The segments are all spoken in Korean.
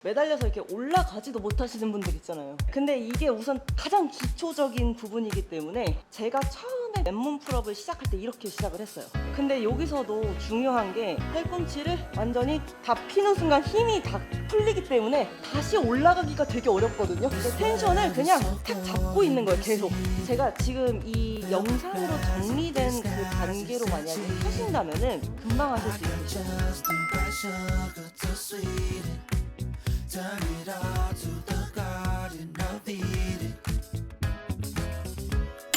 매달려서 이렇게 올라가지도 못하시는 분들 있잖아요. 근데 이게 우선 가장 기초적인 부분이기 때문에 제가 처음에 맨몸 풀업을 시작할 때 이렇게 시작을 했어요. 근데 여기서도 중요한 게 팔꿈치를 완전히 다 피는 순간 힘이 다 풀리기 때문에 다시 올라가기가 되게 어렵거든요. 근데 텐션을 그냥 탁 잡고 있는 거예요, 계속. 제가 지금 이 영상으로 정리된 그 단계로 만약에 하신다면은 금방 하실 수 있으시죠. Turn it all to the garden of Eden.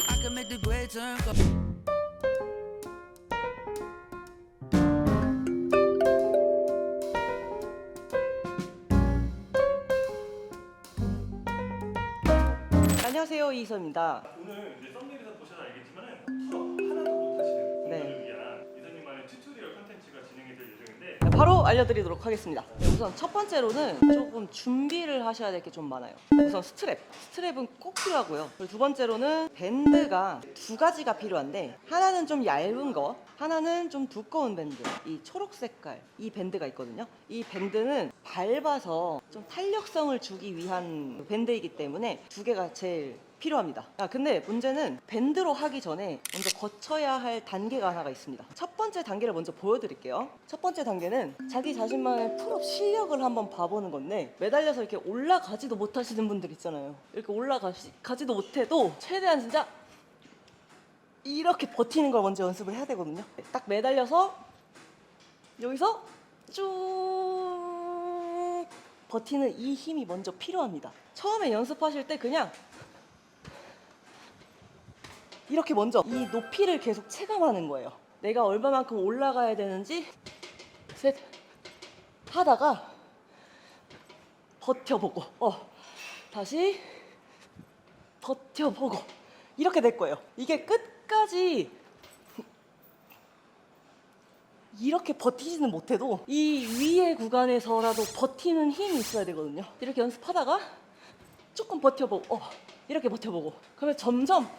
I can make the great turn go. 안녕하세요, 이희섭입니다. 오늘 이제 썸네일에서 보셔서 알겠지만은 풀업 하나도 못하시는 분들을 네. 위한 이사님만의 튜토리얼 컨텐츠가 진행이 될 예정인데 바로 알려드리도록 하겠습니다. 우선 첫 번째로는 조금 준비를 하셔야 될 게 좀 많아요. 우선 스트랩은 꼭 필요하고요. 그리고 두 번째로는 밴드가 두 가지가 필요한데, 하나는 좀 얇은 거, 하나는 좀 두꺼운 밴드. 이 초록 색깔 이 밴드가 있거든요. 이 밴드는 밟아서 좀 탄력성을 주기 위한 밴드이기 때문에 두 개가 제일 필요합니다. 근데 문제는 밴드로 하기 전에 먼저 거쳐야 할 단계가 하나가 있습니다. 첫 번째 단계를 먼저 보여드릴게요. 첫 번째 단계는 자기 자신만의 풀업 실력을 한번 봐보는 건데, 매달려서 이렇게 올라가지도 못하시는 분들 있잖아요. 이렇게 올라가지도 못해도 최대한 진짜 이렇게 버티는 걸 먼저 연습을 해야 되거든요. 딱 매달려서 여기서 쭉 버티는 이 힘이 먼저 필요합니다. 처음에 연습하실 때 그냥 이렇게 먼저 이 높이를 계속 체감하는 거예요. 내가 얼마만큼 올라가야 되는지 셋 하다가 버텨보고 다시 버텨보고 이렇게 될 거예요. 이게 끝까지 이렇게 버티지는 못해도 이 위의 구간에서라도 버티는 힘이 있어야 되거든요. 이렇게 연습하다가 조금 버텨보고 이렇게 버텨보고, 그러면 점점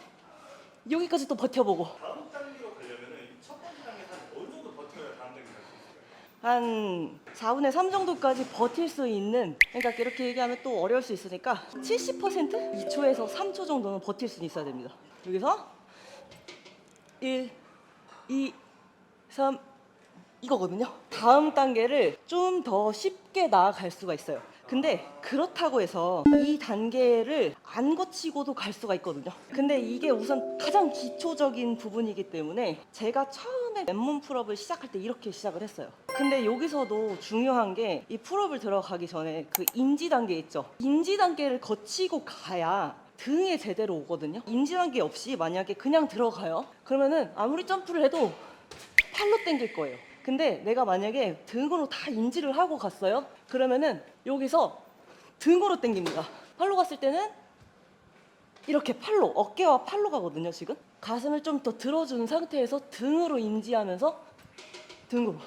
여기까지 또 버텨보고. 다음 단계로 가려면은 이 첫 번째 단계에서 한 어느 정도 버텨야 다음 단계 갈 수 있을까요? 한 4분의 3 정도까지 버틸 수 있는, 그러니까 이렇게 얘기하면 또 어려울 수 있으니까 70%? 2초에서 3초 정도는 버틸 수 있어야 됩니다. 여기서 1, 2, 3 이거거든요. 다음 단계를 좀 더 쉽게 나아갈 수가 있어요. 근데 그렇다고 해서 이 단계를 안 거치고도 갈 수가 있거든요. 근데 이게 우선 가장 기초적인 부분이기 때문에 제가 처음에 맨몸 풀업을 시작할 때 이렇게 시작을 했어요. 근데 여기서도 중요한 게 이 풀업을 들어가기 전에 그 인지 단계 있죠. 인지 단계를 거치고 가야 등에 제대로 오거든요. 인지 단계 없이 만약에 그냥 들어가요, 그러면은 아무리 점프를 해도 팔로 당길 거예요. 근데 내가 만약에 등으로 다 인지를 하고 갔어요, 그러면은 여기서 등으로 당깁니다. 팔로 갔을 때는 이렇게 팔로, 어깨와 팔로 가거든요. 지금 가슴을 좀 더 들어준 상태에서 등으로 인지하면서 등으로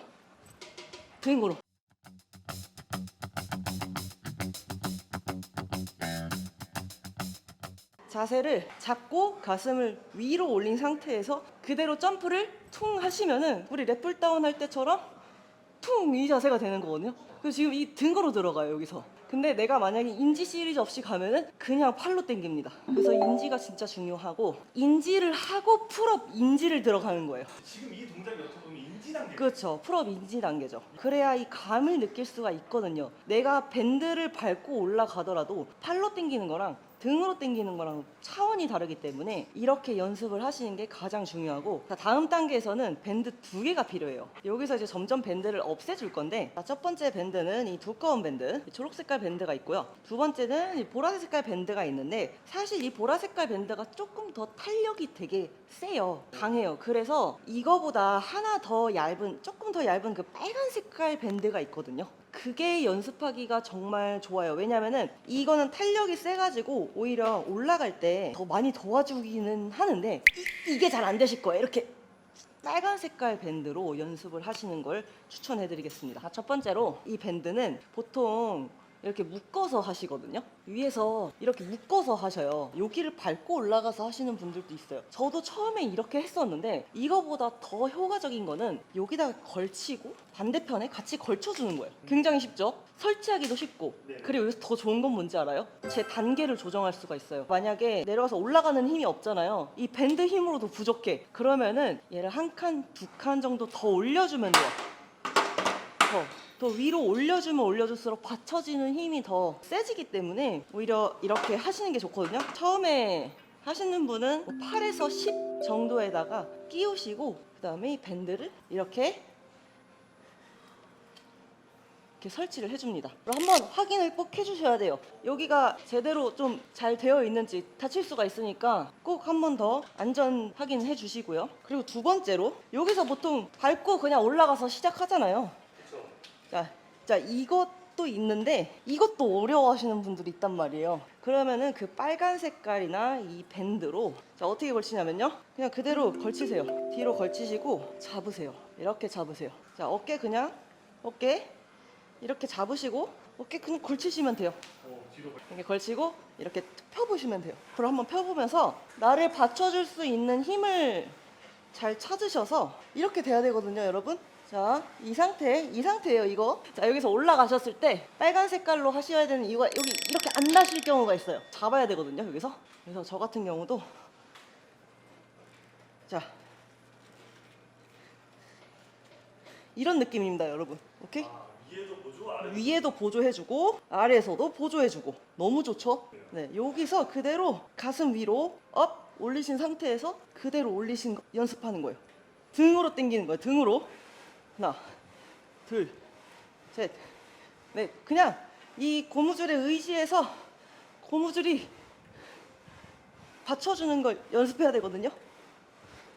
자세를 잡고 가슴을 위로 올린 상태에서 그대로 점프를 퉁 하시면은 우리 랩풀다운 할 때처럼 퉁 이 자세가 되는 거거든요. 그래서 지금 이 등으로 들어가요, 여기서. 근데 내가 만약에 인지 시리즈 없이 가면은 그냥 팔로 당깁니다. 그래서 인지가 진짜 중요하고, 인지를 하고 풀업 인지를 들어가는 거예요. 지금 이 동작이 어떻게 보면 인지 단계. 그렇죠. 풀업 인지 단계죠. 그래야 이 감을 느낄 수가 있거든요. 내가 밴드를 밟고 올라가더라도 팔로 당기는 거랑 등으로 당기는 거랑 차원이 다르기 때문에 이렇게 연습을 하시는 게 가장 중요하고, 다음 단계에서는 밴드 두 개가 필요해요. 여기서 이제 점점 밴드를 없애줄 건데, 첫 번째 밴드는 이 두꺼운 밴드, 이 초록 색깔 밴드가 있고요. 두 번째는 이 보라색 색깔 밴드가 있는데, 사실 이 보라색 색깔 밴드가 조금 더 탄력이 되게 세요. 강해요. 그래서 이거보다 하나 더 얇은, 조금 더 얇은 그 빨간 색깔 밴드가 있거든요. 그게 연습하기가 정말 좋아요. 왜냐면은 이거는 탄력이 세가지고 오히려 올라갈 때 더 많이 도와주기는 하는데, 이게 잘 안 되실 거예요. 이렇게 빨간 색깔 밴드로 연습을 하시는 걸 추천해드리겠습니다. 첫 번째로 이 밴드는 보통 이렇게 묶어서 하시거든요. 위에서 이렇게 묶어서 하셔요. 여기를 밟고 올라가서 하시는 분들도 있어요. 저도 처음에 이렇게 했었는데, 이거보다 더 효과적인 거는 여기다가 걸치고 반대편에 같이 걸쳐주는 거예요. 굉장히 쉽죠? 설치하기도 쉽고 네. 그리고 여기서 더 좋은 건 뭔지 알아요? 제 단계를 조정할 수가 있어요. 만약에 내려가서 올라가는 힘이 없잖아요. 이 밴드 힘으로도 부족해. 그러면은 얘를 한 칸, 두 칸 정도 더 올려주면 돼요. 더 위로 올려주면 올려줄수록 받쳐지는 힘이 더 세지기 때문에 오히려 이렇게 하시는 게 좋거든요. 처음에 하시는 분은 8에서 10 정도에다가 끼우시고 그 다음에 이 밴드를 이렇게 설치를 해줍니다. 그럼 한번 확인을 꼭 해주셔야 돼요. 여기가 제대로 좀 잘 되어 있는지 다칠 수가 있으니까 꼭 한 번 더 안전 확인해 주시고요. 그리고 두 번째로 여기서 보통 밟고 그냥 올라가서 시작하잖아요. 그렇죠. 자 이것도 있는데 이것도 어려워하시는 분들이 있단 말이에요. 그러면은 그 빨간 색깔이나 이 밴드로 자 어떻게 걸치냐면요. 그냥 그대로 걸치세요. 뒤로 걸치시고 잡으세요. 이렇게 잡으세요. 자 어깨 이렇게 잡으시고 어깨 그냥 걸치시면 돼요. 뒤로 이렇게 걸치고 이렇게 펴보시면 돼요. 그럼 한번 펴보면서 나를 받쳐줄 수 있는 힘을 잘 찾으셔서 이렇게 돼야 되거든요, 여러분. 자, 이 상태예요, 이거. 자, 여기서 올라가셨을 때 빨간 색깔로 하셔야 되는 이유가 여기 이렇게 안 나실 경우가 있어요. 잡아야 되거든요, 여기서. 그래서 저 같은 경우도 자 이런 느낌입니다, 여러분. 오케이? 위에도 보조, 아래 위에도 보조해주고 아래에서도 보조해주고 너무 좋죠? 네, 여기서 그대로 가슴 위로 업 올리신 상태에서 그대로 올리신 거 연습하는 거예요. 등으로 당기는 거예요. 등으로 하나 둘 셋 넷 그냥 이 고무줄에 의지해서 고무줄이 받쳐주는 걸 연습해야 되거든요.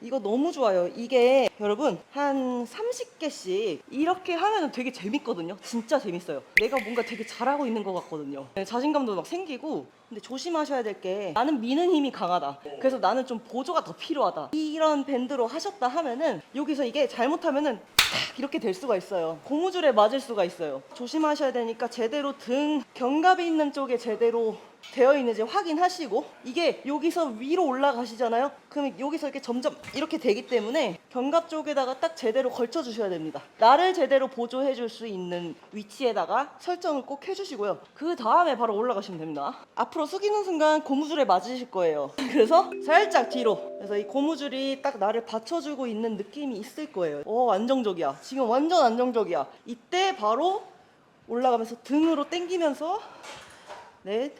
이거 너무 좋아요. 이게 여러분 한 30개씩 이렇게 하면 되게 재밌거든요. 진짜 재밌어요. 내가 뭔가 되게 잘하고 있는 것 같거든요. 네, 자신감도 막 생기고. 근데 조심하셔야 될 게 나는 미는 힘이 강하다. 그래서 나는 좀 보조가 더 필요하다. 이런 밴드로 하셨다 하면은 여기서 이게 잘못하면은 탁 이렇게 될 수가 있어요. 고무줄에 맞을 수가 있어요. 조심하셔야 되니까 제대로 등 견갑이 있는 쪽에 제대로 되어 있는지 확인하시고 이게 여기서 위로 올라가시잖아요. 그럼 여기서 이렇게 점점 이렇게 되기 때문에 견갑 쪽에다가 딱 제대로 걸쳐 주셔야 됩니다. 나를 제대로 보조해 줄 수 있는 위치에다가 설정을 꼭 해주시고요. 그 다음에 바로 올라가시면 됩니다. 앞으로 숙이는 순간 고무줄에 맞으실 거예요. 그래서 살짝 뒤로. 그래서 이 고무줄이 딱 나를 받쳐주고 있는 느낌이 있을 거예요. 안정적이야. 지금 완전 안정적이야. 이때 바로 올라가면서 등으로 당기면서 넷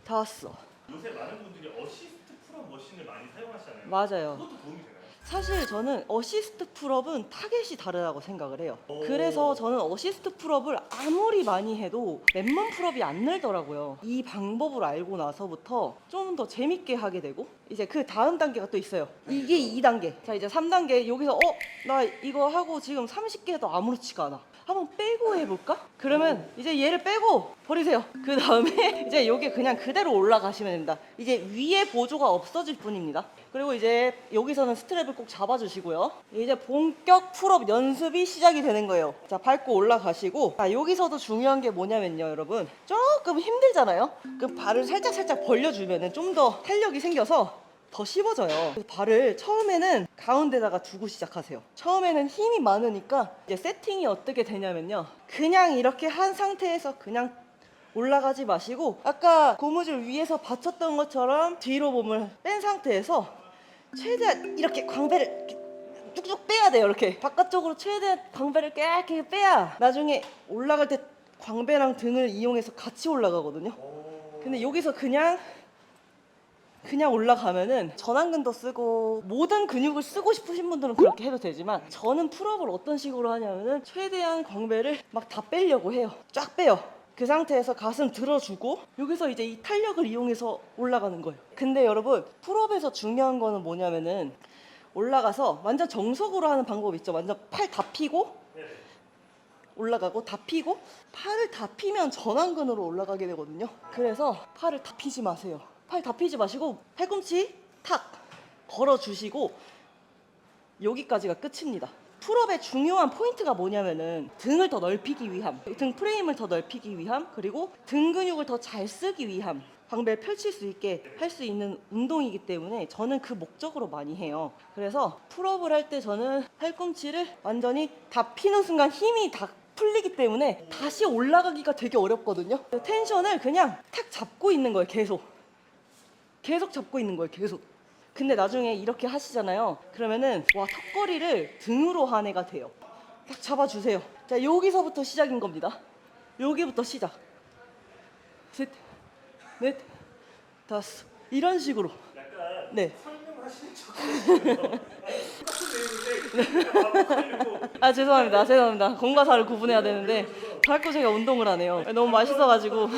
다섯. 요새 많은 분들이 어시스트 풀업 머신을 많이 사용하시잖아요. 맞아요. 그것도 도움이 되나요? 사실 저는 어시스트 풀업은 타겟이 다르다고 생각을 해요. 오. 그래서 저는 어시스트 풀업을 아무리 많이 해도 맨몸 풀업이 안 늘더라고요. 이 방법을 알고 나서부터 좀 더 재밌게 하게 되고 이제 그 다음 단계가 또 있어요. 이게 2단계. 자 이제 3단계 여기서 나 이거 하고 지금 30개 해도 아무렇지가 않아. 한번 빼고 해볼까? 그러면 이제 얘를 빼고 버리세요. 그 다음에 이제 여기 그냥 그대로 올라가시면 됩니다. 이제 위에 보조가 없어질 뿐입니다. 그리고 이제 여기서는 스트랩을 꼭 잡아주시고요. 이제 본격 풀업 연습이 시작이 되는 거예요. 자, 밟고 올라가시고 자, 여기서도 중요한 게 뭐냐면요, 여러분. 조금 힘들잖아요? 그럼 발을 살짝 벌려주면 좀 더 탄력이 생겨서 더 씹어져요. 그래서 발을 처음에는 가운데다가 두고 시작하세요. 처음에는 힘이 많으니까 이제 세팅이 어떻게 되냐면요. 그냥 이렇게 한 상태에서 그냥 올라가지 마시고 아까 고무줄 위에서 받쳤던 것처럼 뒤로 몸을 뺀 상태에서 최대한 이렇게 광배를 이렇게 뚝뚝 빼야 돼요. 이렇게 바깥쪽으로 최대한 광배를 깨끗하게 빼야 나중에 올라갈 때 광배랑 등을 이용해서 같이 올라가거든요. 근데 여기서 그냥 올라가면은 전완근도 쓰고 모든 근육을 쓰고 싶으신 분들은 그렇게 해도 되지만 저는 풀업을 어떤 식으로 하냐면은 최대한 광배를 막 다 빼려고 해요. 쫙 빼요. 그 상태에서 가슴 들어주고 여기서 이제 이 탄력을 이용해서 올라가는 거예요. 근데 여러분 풀업에서 중요한 거는 뭐냐면은 올라가서 완전 정석으로 하는 방법 있죠. 완전 팔 다 펴고 올라가고 다 펴고 팔을 다 펴면 전완근으로 올라가게 되거든요. 그래서 팔을 다 펴지 마세요. 팔 다 펴지 마시고 팔꿈치 탁 걸어주시고 여기까지가 끝입니다. 풀업의 중요한 포인트가 뭐냐면은 등을 더 넓히기 위함, 등 프레임을 더 넓히기 위함, 그리고 등 근육을 더 잘 쓰기 위함, 광배를 펼칠 수 있게 할 수 있는 운동이기 때문에 저는 그 목적으로 많이 해요. 그래서 풀업을 할 때 저는 팔꿈치를 완전히 다 피는 순간 힘이 다 풀리기 때문에 다시 올라가기가 되게 어렵거든요. 텐션을 그냥 탁 잡고 있는 거예요. 계속 잡고 있는 거예요. 계속. 근데 나중에 이렇게 하시잖아요. 그러면은 와, 턱걸이를 등으로 한 애가 돼요. 딱 잡아주세요. 자, 여기서부터 시작인 겁니다. 여기부터 시작. 셋, 넷, 다섯. 이런 식으로. 약간 네. 설명하시는 척 하시면서 똑같은 내용인데 반복하려고. 아, 죄송합니다. 공과 사를 구분해야 되는데 자꾸 제가 운동을 하네요. 너무 맛있어가지고.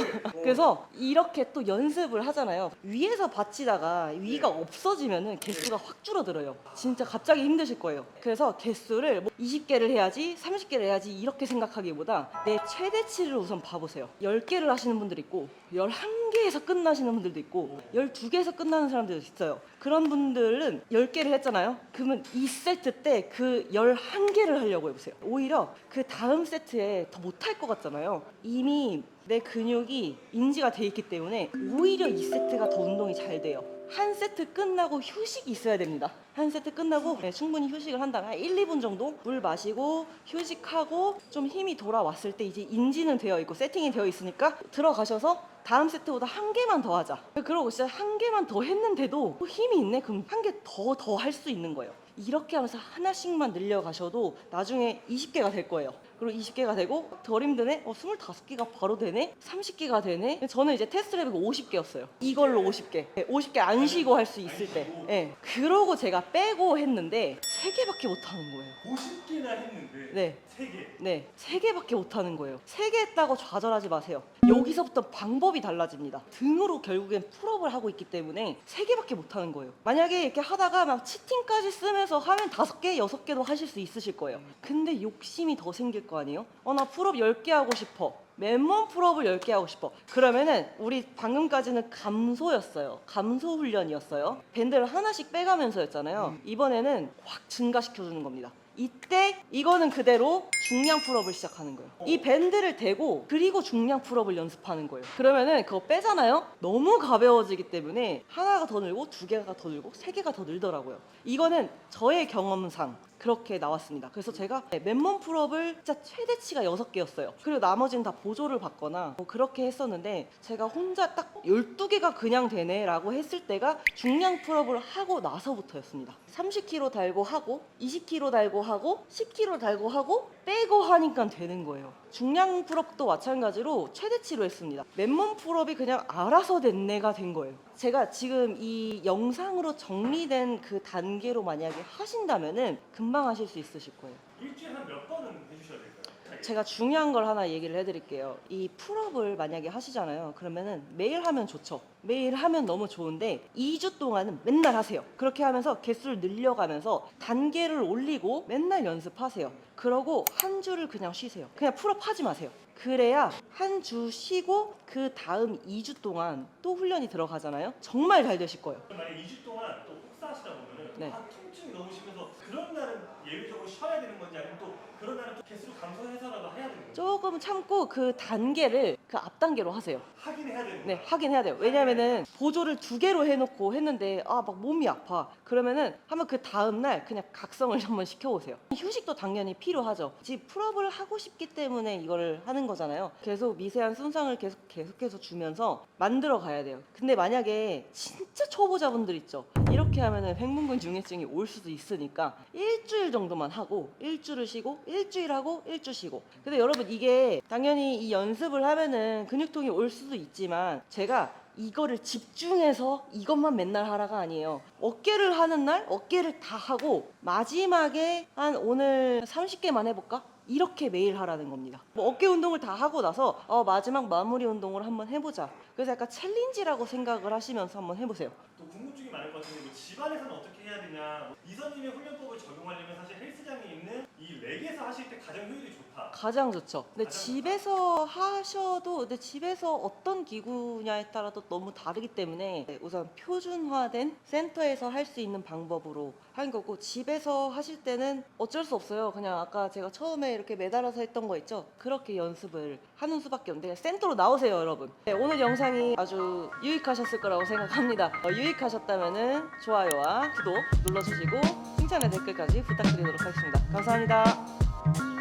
그래서 이렇게 또 연습을 하잖아요. 위에서 받치다가 위가 없어지면은 개수가 확 줄어들어요. 진짜 갑자기 힘드실 거예요. 그래서 개수를 뭐 20개를 해야지 30개를 해야지 이렇게 생각하기보다 내 최대치를 우선 봐보세요. 10개를 하시는 분들 있고 11개에서 끝나시는 분들도 있고 12개에서 끝나는 사람들도 있어요. 그런 분들은 10개를 했잖아요. 그러면 2세트 때 그 11개를 하려고 해보세요. 오히려 그 다음 세트에 더 못할 것 같잖아요. 이미 내 근육이 인지가 돼 있기 때문에 오히려 2세트가 더 운동이 잘 돼요. 한 세트 끝나고 휴식이 있어야 됩니다. 한 세트 끝나고 충분히 휴식을 한 다음에 한 1, 2분 정도 물 마시고 휴식하고 좀 힘이 돌아왔을 때 이제 인지는 되어 있고 세팅이 되어 있으니까 들어가셔서 다음 세트보다 한 개만 더 하자. 그러고 진짜 한 개만 더 했는데도 힘이 있네? 그럼 한 개 더 할 수 있는 거예요. 이렇게 하면서 하나씩만 늘려가셔도 나중에 20개가 될 거예요. 그리고 20개가 되고 덜 힘드네? 25개가 바로 되네? 30개가 되네? 저는 이제 테스트 레벨이 50개였어요. 이걸로 50개. 50개 안 쉬고 할 수 있을 때. 네. 그러고 제가 빼고 했는데 3개밖에 못 하는 거예요. 50개나 했는데 네. 3개. 네, 3개밖에 못 하는 거예요. 3개 했다고 좌절하지 마세요. 여기서부터 방법이 달라집니다. 등으로 결국엔 풀업을 하고 있기 때문에 3개밖에 못 하는 거예요. 만약에 이렇게 하다가 막 치팅까지 쓰면서 하면 5개, 6개도 하실 수 있으실 거예요. 근데 욕심이 더 생길 거 아니에요? 나 풀업 10개 하고 싶어. 맨몸 풀업을 10개 하고 싶어. 그러면은 우리 방금까지는 감소였어요. 감소 훈련이었어요. 밴드를 하나씩 빼가면서였잖아요. 이번에는 확 증가시켜주는 겁니다. 이때 이거는 그대로 중량 풀업을 시작하는 거예요. 이 밴드를 대고 그리고 중량 풀업을 연습하는 거예요. 그러면은 그거 빼잖아요. 너무 가벼워지기 때문에 하나가 더 늘고 2개가 더 늘고 3개가 더 늘더라고요. 이거는 저의 경험상 그렇게 나왔습니다. 그래서 제가 맨몸 풀업을 진짜 최대치가 6개였어요. 그리고 나머지는 다 보조를 받거나 뭐 그렇게 했었는데 제가 혼자 딱 12개가 그냥 되네 라고 했을 때가 중량 풀업을 하고 나서부터였습니다. 30kg 달고 하고 20kg 달고 하고 10kg 달고 하고 빼고 하니까 되는 거예요. 중량 풀업도 마찬가지로 최대치로 했습니다. 맨몸 풀업이 그냥 알아서 됐네가 된 거예요. 제가 지금 이 영상으로 정리된 그 단계로 만약에 하신다면은 금방 하실 수 있으실 거예요. 일주일에 한 몇 번은 해주셔야 될까요? 제가 중요한 걸 하나 얘기를 해드릴게요. 이 풀업을 만약에 하시잖아요. 그러면은 매일 하면 좋죠. 매일 하면 너무 좋은데 2주 동안은 맨날 하세요. 그렇게 하면서 개수를 늘려가면서 단계를 올리고 맨날 연습하세요. 그러고 한 주를 그냥 쉬세요. 그냥 풀업 하지 마세요. 그래야 한 주 쉬고 그 다음 2주 동안 또 훈련이 들어가잖아요. 정말 잘 되실 거예요. 만약에 2주 동안 또 혹사하시다 보면은 네. 통증이 너무 심해서 그런 날은 예외적으로 쉬어야 되는 건지 아니면 또 그런 날은 또 개수를 감소해서라도 해야 되는 건지 조금 참고 그 단계를 그 앞 단계로 하세요. 하긴 해야 되는 네, 거예요. 하긴 해야 돼요. 왜냐면은 보조를 2개로 해놓고 했는데 막 몸이 아파. 그러면은 한번 그 다음날 그냥 각성을 한번 시켜보세요. 휴식도 당연히 필요하죠. 지금 풀업을 하고 싶기 때문에 이거를 하는 거잖아요. 계속 미세한 손상을 계속해서 주면서 만들어 가야 돼요. 근데 만약에 진짜 초보자분들 있죠. 이렇게 하면은 횡문근 중해증이 올 수도 있으니까 일주일 정도만 하고 일주를 쉬고 일주일 하고 일주 쉬고. 근데 여러분 이게 당연히 이 연습을 하면은 근육통이 올 수도 있지만 제가 이거를 집중해서 이것만 맨날 하라가 아니에요. 어깨를 하는 날 어깨를 다 하고 마지막에 한 오늘 30개만 해볼까? 이렇게 매일 하라는 겁니다. 뭐 어깨 운동을 다 하고 나서 마지막 마무리 운동을 한번 해보자. 그래서 약간 챌린지라고 생각을 하시면서 한번 해보세요. 또 궁금증이 많을 것 같은데 뭐 집안에서는 어떻게 해야 되냐? 이선님의 훈련법을 적용하려면 사실 헬스장에 있는 이 렉에서 하실 때 가장 효율이 좋다. 가장 좋죠. 근데 집에서 하셔도 근데 집에서 어떤 기구냐에 따라 또 너무 다르기 때문에 우선 표준화된 센터에서 할 수 있는 방법으로 하는 거고 집에서 하실 때는 어쩔 수 없어요. 그냥 아까 제가 처음에 이렇게 매달아서 했던 거 있죠. 그렇게 연습을 하는 수밖에 없는데 센터로 나오세요, 여러분. 네, 오늘 영상이 아주 유익하셨을 거라고 생각합니다. 유익하셨다면은 좋아요와 구독 눌러주시고 칭찬의 댓글까지 부탁드리도록 하겠습니다. 감사합니다.